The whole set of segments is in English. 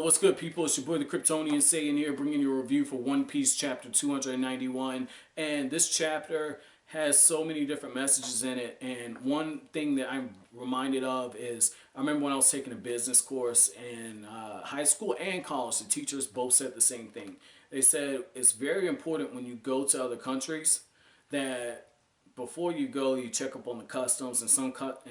What's good, people? It's your boy the Kryptonian saying here, bringing you a review for One Piece chapter 291. And this chapter has so many different messages in it. And one thing that I'm reminded of is I remember when I was taking a business course in high school and college, the teachers both said the same thing. They said it's very important when you go to other countries that before you go, you check up on the customs. In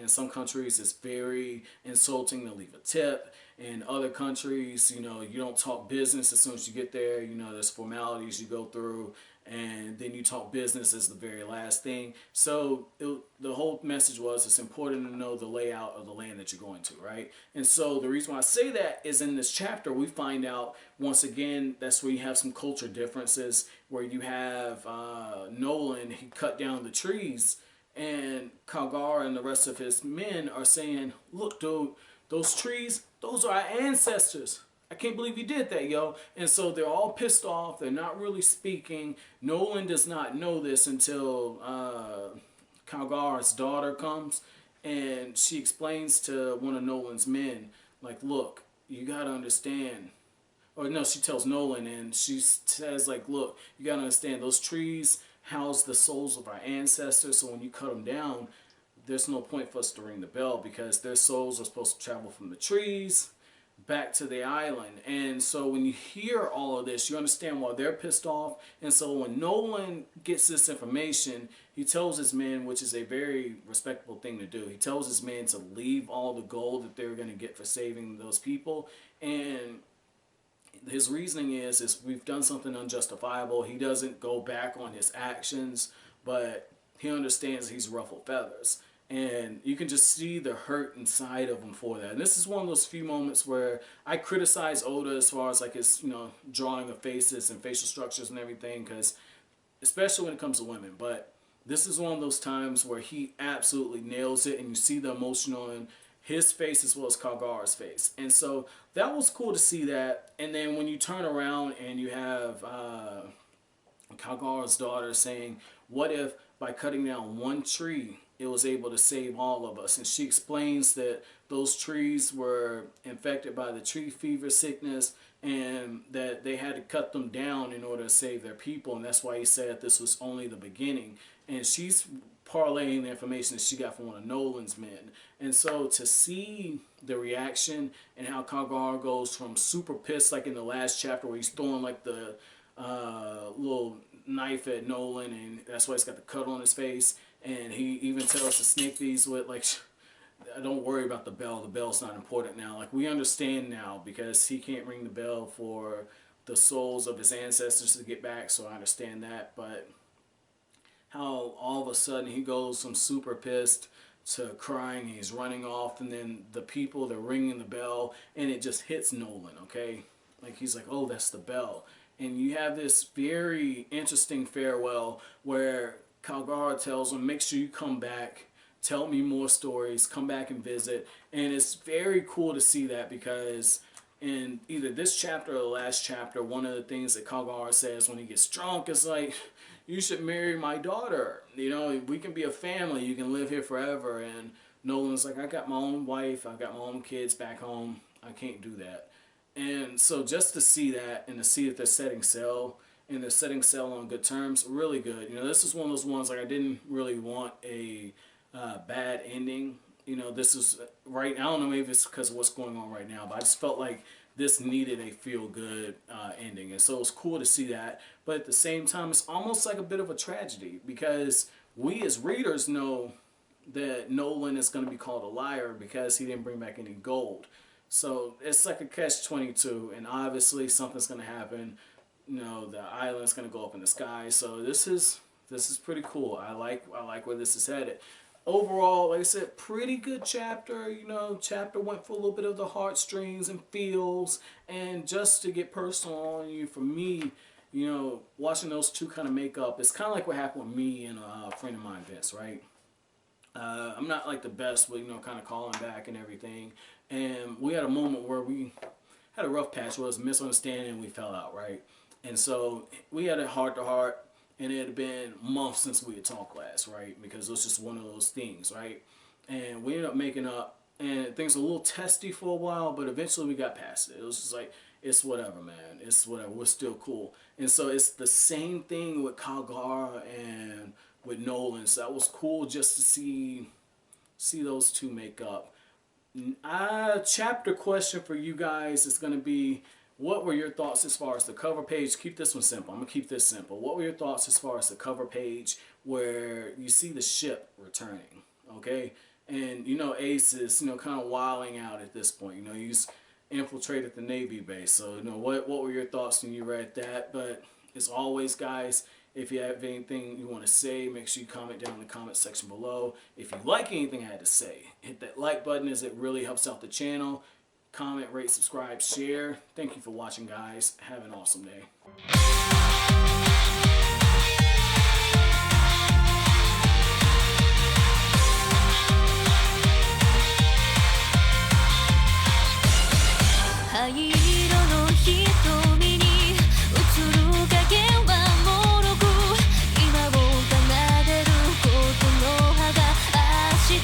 some countries, it's very insulting to leave a tip. In other countries, you don't talk business as soon as you get there. There's formalities you go through, and then you talk business as the very last thing. So the whole message was it's important to know the layout of the land that you're going to, right? And so the reason why I say that is in this chapter, we find out, once again, that's where you have some culture differences, where you have Noland, he cut down the trees, and Kalgara and the rest of his men are saying, look, dude, those trees, those are our ancestors. I can't believe you did that, yo. And so they're all pissed off. They're not really speaking. Nolan does not know this until Kalgara's daughter comes, and she explains to one of Nolan's men, like, look, you got to understand. Or no, she tells Nolan, and she says, like, look, you got to understand, those trees house the souls of our ancestors, so when you cut them down, there's no point for us to ring the bell because their souls are supposed to travel from the trees back to the island. And so when you hear all of this, you understand why they're pissed off. And so when Nolan gets this information, he tells his men, which is a very respectable thing to do, he tells his men to leave all the gold that they're going to get for saving those people. And his reasoning is we've done something unjustifiable. He doesn't go back on his actions, but he understands he's ruffled feathers. And you can just see the hurt inside of him for that. And this is one of those few moments where I criticize Oda as far as like his, drawing of faces and facial structures and everything, because especially when it comes to women. But this is one of those times where he absolutely nails it, and you see the emotion on his face as well as Kalgara's face. And so that was cool to see that. And then when you turn around and you have Kalgara's daughter saying, what if by cutting down one tree, it was able to save all of us? And she explains that those trees were infected by the tree fever sickness, and that they had to cut them down in order to save their people. And that's why he said this was only the beginning. And she's parlaying the information that she got from one of Nolan's men. And so to see the reaction and how Kalgara goes from super pissed, like in the last chapter where he's throwing like the little knife at Nolan, and that's why he's got the cut on his face. And he even tells the snake thieves, with like, don't worry about the bell. The bell's not important now. Like, we understand now because he can't ring the bell for the souls of his ancestors to get back. So I understand that. But how all of a sudden he goes from super pissed to crying, and he's running off, and then the people, they're ringing the bell, and it just hits Nolan, okay? Like, he's like, oh, that's the bell. And you have this very interesting farewell where Kalgara tells him, make sure you come back, tell me more stories, come back and visit. And it's very cool to see that, because in either this chapter or the last chapter, one of the things that Kalgara says when he gets drunk is like, you should marry my daughter. We can be a family. You can live here forever. And Nolan's like, I got my own wife. I got my own kids back home. I can't do that. And so just to see that, and to see that they're setting sail, and they're setting sail on good terms, really good. This is one of those ones, like, I didn't really want a bad ending. This is right, I don't know, maybe it's because of what's going on right now, but I just felt like this needed a feel-good ending. And so it was cool to see that. But at the same time, it's almost like a bit of a tragedy, because we as readers know that Nolan is going to be called a liar because he didn't bring back any gold. So it's like a catch-22, and obviously something's going to happen. The island's going to go up in the sky. So this is pretty cool. I like where this is headed. Overall, like I said, pretty good chapter. Chapter went for a little bit of the heartstrings and feels. And just to get personal on you, for me, watching those two kind of make up, it's kind of like what happened with me and a friend of mine, Vince, right? I'm not like the best with, kind of calling back and everything. And we had a moment where we had a rough patch where it was a misunderstanding and we fell out, right? And so we had a heart-to-heart, and it had been months since we had talked last, right? Because it was just one of those things, right? And we ended up making up, and things were a little testy for a while, but eventually we got past it. It was just like, it's whatever, man. It's whatever. We're still cool. And so it's the same thing with Kalgara and with Noland. So that was cool just to see those two make up. Chapter question for you guys is going to be, what were your thoughts as far as the cover page? Keep this one simple. I'm going to keep this simple. What were your thoughts as far as the cover page where you see the ship returning? Okay? And, you know, Ace is, you know, kind of wilding out at this point. You know, he's infiltrated the Navy base. So, you know, what were your thoughts when you read that? But as always, guys, if you have anything you want to say, make sure you comment down in the comment section below. If you like anything I had to say, hit that like button as it really helps out the channel. Comment, rate, subscribe, share. Thank you for watching, guys. Have an awesome day.